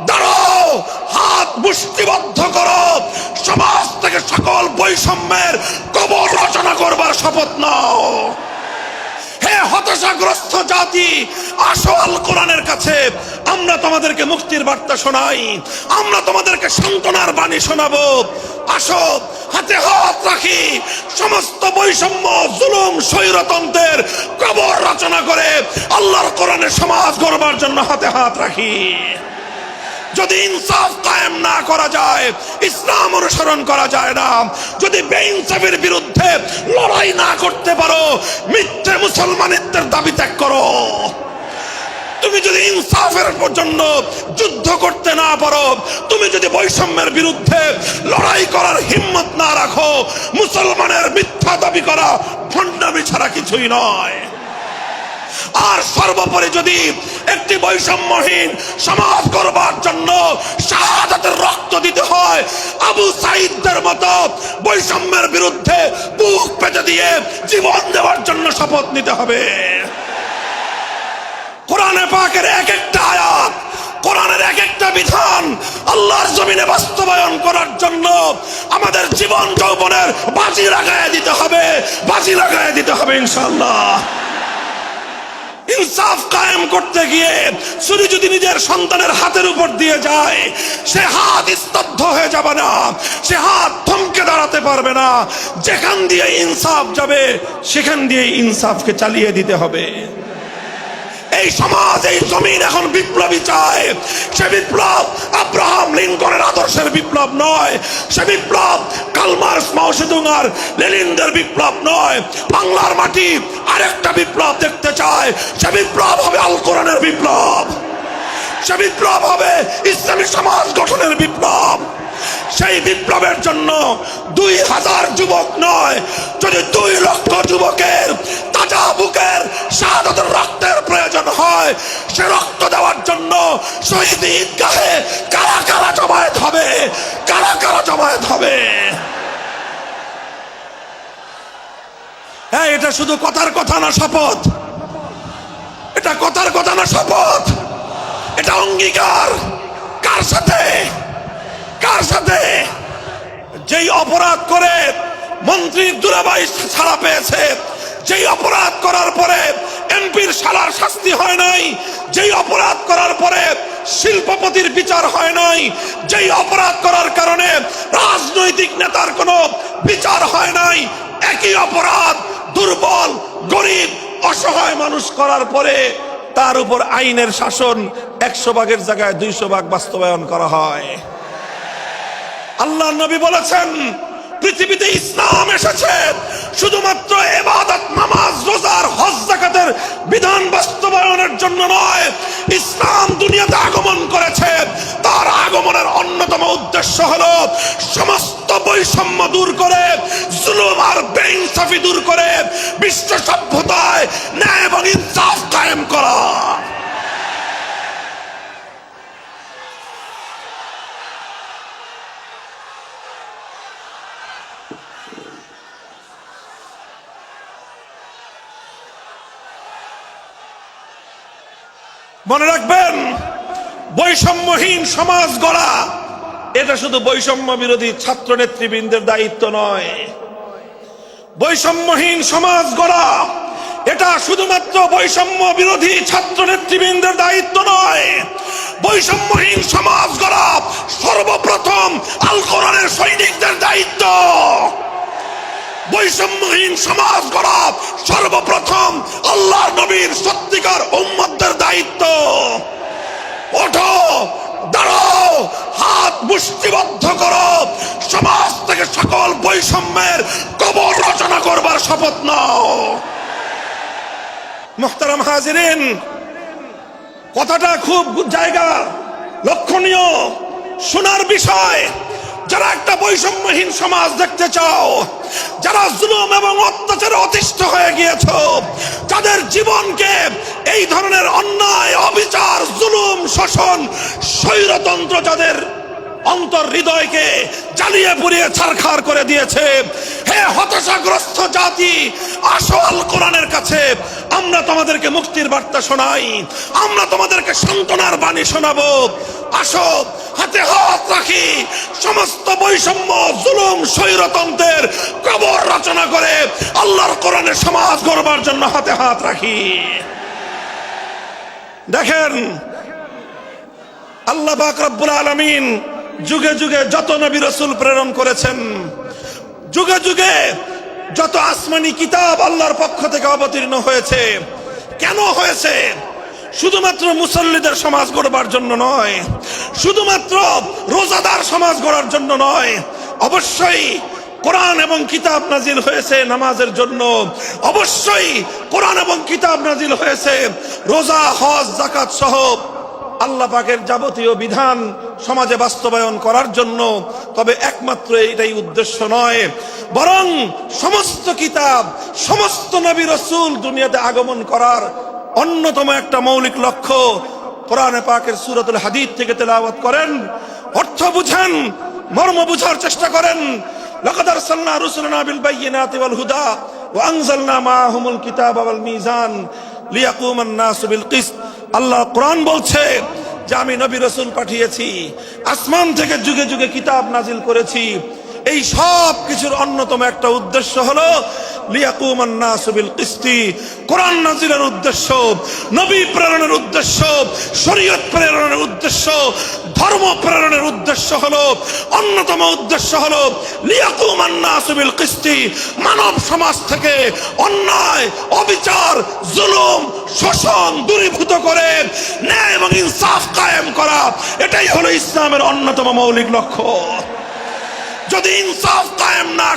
দাঁড়াও, হাত মুষ্টিবদ্ধ করো, সমাজ থেকে সকল বৈষম্যের কবর রচনা করবার শপথ নাও। হে হতাশাগ্রস্ত জাতি, আসো আল কোরআনের কাছে, আমরা তোমাদেরকে মুক্তির বার্তা শোনাই, আমরা তোমাদেরকে সান্ত্বনার বাণী শোনাবো। আসো, হাতে হাত রাখি, সমস্ত বৈষম্য, জুলুম, স্বৈরতন্ত্রের কবর রচনা করে আল্লাহর কোরআনের সমাজ গড়বার জন্য হাতে হাত রাখি। যদি ইনসাফ কায়েম না করা যায়, ইসলাম অনুসরণ করা যায় না, যদি বেইনসাফের বিরুদ্ধে লড়াই না করতে পারো, মিথ্যে মুসলমানিত্বের দাবি ত্যাগ করো। তুমি যদি ইনসাফের জন্য যুদ্ধ করতে না পারো, তুমি যদি বৈষম্যের বিরুদ্ধে লড়াই করার হিম্মত না রাখো, মুসলমানের মিথ্যা দাবি করা ভণ্ডামি ছাড়া কিছুই নয়। আর সর্বোপরি যদি একটি বৈষম্যহীন সমাজ গড়বার জন্য শাহাদাতের রক্ত দিতে হয়, আবু সাঈদদের মতো বৈষম্যের বিরুদ্ধে বুক পেতে দিয়ে জীবন দেওয়ার জন্য শপথ নিতে হবে। কোরআনে পাকের এক একটা আয়াত, কোরআনের এক একটা বিধান আল্লাহর জমিনে বাস্তবায়ন করার জন্য আমাদের জীবন যৌবনের বাজি লাগায় দিতে হবে, বাজি লাগায় দিতে হবে ইনশাআল্লাহ। ইনসাফ কায়েম করতে গিয়ে ছুরি যদি নিজের সন্তানের হাতের উপর দিয়ে যায়, সে হাত স্তব্ধ হয়ে যাবে না, সে হাত থমকে দাঁড়াতে পারবে না। যেখান দিয়ে ইনসাফ যাবে সেখান দিয়ে ইনসাফকে চালিয়ে দিতে হবে। এই সমাজ, এই জমিন এখন বিপ্লবী চায়। সে বিপ্লব আব্রাহাম লিঙ্কনের আদর্শের বিপ্লব নয়, সে বিপ্লব কার্ল মার্কস, মাও সেতুং আর লেনিনদের বিপ্লব নয়। বাংলার মাটি আরেকটা বিপ্লব দেখতে চায়, সে বিপ্লব হবে আল কোরআনের বিপ্লব, সে বিপ্লব হবে ইসলামী সমাজ গঠনের বিপ্লব। সেই বিপ্লবের জন্য 2000 যুবক নয়, যদি 2 লক্ষ যুবকের তাজা বুকের শাহাদাতের রক্তের প্রয়োজন হয়, সে রক্ত দেওয়ার জন্য শহীদ ঈদগাহে কারা কারা জমায়েত হবে, কারা কারা জমায়েত হবে। হ্যাঁ, এটা শুধু কথার কথা না, শপথ। এটা কথার কথা না, শপথ। এটা অঙ্গীকার। কার সাথে? কার সাথে? যেই অপরাধ করে মন্ত্রীর দুলাভাই ছাড়া পেয়েছে, যেই অপরাধ করার পরে এমপির শালার শাস্তি হয় নাই, যেই অপরাধ করার পরে শিল্পপতির বিচার হয় নাই, যেই অপরাধ করার কারণে রাজনৈতিক নেতার কোনো বিচার হয় নাই, একই অপরাধ দুর্বল, গরিব, অসহায় মানুষ করার পরে তার উপর আইনের শাসন 100 ভাগের জায়গায় 200 ভাগ বাস্তবায়ন করা হয়। আল্লাহ নবী বলেছেন, পৃথিবীতে ইসলাম এসেছে শুধুমাত্র ইবাদত, নামাজ, রোজার, হজ, যাকাতের বিধান বাস্তবায়নের জন্য নয়। ইসলাম দুনিয়াতে আগমন করেছে, তার আগমনের অন্যতম উদ্দেশ্য হলো সমস্ত বৈষম্য দূর করে, জুলুম আর বেইনসাফি দূর করে বিশ্ব সভ্যতায় ন্যায় এবং ইনসাফ কায়েম করা। মনে রাখবেন, বৈষম্যহীন সমাজ গড়া এটা শুধু বৈষম্য বিরোধী ছাত্র নেতৃবৃন্দের দায়িত্ব নয়। বৈষম্যহীন সমাজ গড়া এটা শুধুমাত্র বৈষম্য বিরোধী ছাত্র নেতৃবৃন্দের দায়িত্ব নয়। বৈষম্যহীন সমাজ গড়া সর্বপ্রথম আল কোরআনের সৈনিকদের দায়িত্ব। বৈষম্যহীন সমাজ গড়া সর্বপ্রথম আল্লাহর নবীর সত্যিকার উম্মতদের দায়িত্ব। ওঠো, দাঁড়াও, হাত মুষ্টিবদ্ধ করো, সমাজ থেকে সকল বৈষম্যের কবর রচনা করবার শপথ নাও। মুহতারাম হাজিরিন, কথাটা খুব জায়গা লক্ষণীয়, শোনার বিষয়। যারা একটা বৈষম্যহীন সমাজ দেখতে চাও, যারা জুলুম এবং অত্যাচারে অতিষ্ঠ হয়ে গিয়েছ, যাদের জীবনকে এই ধরনের অন্যায়, অবিচার, জুলুম, শোষণ, স্বৈরতন্ত্র যাদের অন্তর হৃদয়কে জ্বালিয়ে পুড়িয়ে ছারখার করে দিয়েছে, হে হতাশাগ্রস্ত জাতি, আসো আল কোরআনের কাছে, আমরা তোমাদেরকে মুক্তির বার্তা শোনাই, আমরা তোমাদেরকে সান্ত্বনার বাণী শোনাবো। আসো হাতে হাত রাখি, সমস্ত বৈষম্য, জুলুম, স্বৈরতন্ত্রের কবর রচনা করে আল্লাহর কোরআনের সমাজ গড়বার জন্য হাতে হাত রাখি। দেখেন, আল্লাহ পাক রব্বুল আলামিন যুগে যুগে যত নবী রাসূল প্রেরণ করেছেন, যুগে যুগে যত আসমানি কিতাব আল্লাহর পক্ষ থেকে অবতীর্ণ হয়েছে, কেন হয়েছে? শুধুমাত্র মুসল্লিদের সমাজ গড়বার জন্য নয়, শুধুমাত্র রোজাদার সমাজ গড়ার জন্য নয়। অবশ্যই কোরআন এবং কিতাব নাজিল হয়েছে নামাজের জন্য, অবশ্যই কোরআন এবং কিতাব নাজিল হয়েছে রোজা, হজ, যাকাত সহ আল্লাহ পাকের যাবতীয় বিধান সমাজে বাস্তবায়ন করার জন্য। তবে একমাত্র এটাই উদ্দেশ্য নয়, বরং সমস্ত কিতাব, সমস্ত নবী রাসূল দুনিয়াতে আগমন করার অন্যতম একটা মৌলিক লক্ষ্য। কোরআনে পাকের সূরাতুল হাদীদ থেকে তেলাওয়াত করেন, অর্থ বুঝেন, মর্ম বুঝার চেষ্টা করেন। লাকাদ আরসালনা রুসুলানা বিল বায়িনাতি ওয়াল হুদা ওয়া আনজালনা মাআহুমুল কিতাবা ওয়াল মিজান লিয়াকুমান নাসু বিল কিসত। আল্লাহ কোরআন বলছে যে আমি নবী রাসূল পাঠিয়েছি, আসমান থেকে যুগে যুগে কিতাব নাজিল করেছি। এই সব কিছুর অন্যতম একটা উদ্দেশ্য হলো লিয়াকুমান নাসু বিল কিসতি। কোরআন নাজিলের উদ্দেশ্য, নবী প্রেরণের উদ্দেশ্য, শরীয়ত প্রেরণের উদ্দেশ্য, ধর্ম প্রেরণের উদ্দেশ্য হলো, অন্যতম উদ্দেশ্য হলো লিয়াকুমান নাসু বিল কিসতি। মানব সমাজ থেকে অন্যায়, অবিচার, জুলুম, শোষণ দূরীভূত করে ন্যায় এবং ইনসাফ কায়েম করা, এটাই হলো ইসলামের অন্যতম মৌলিক লক্ষ্য। যদি ইনসাফ কায়েম না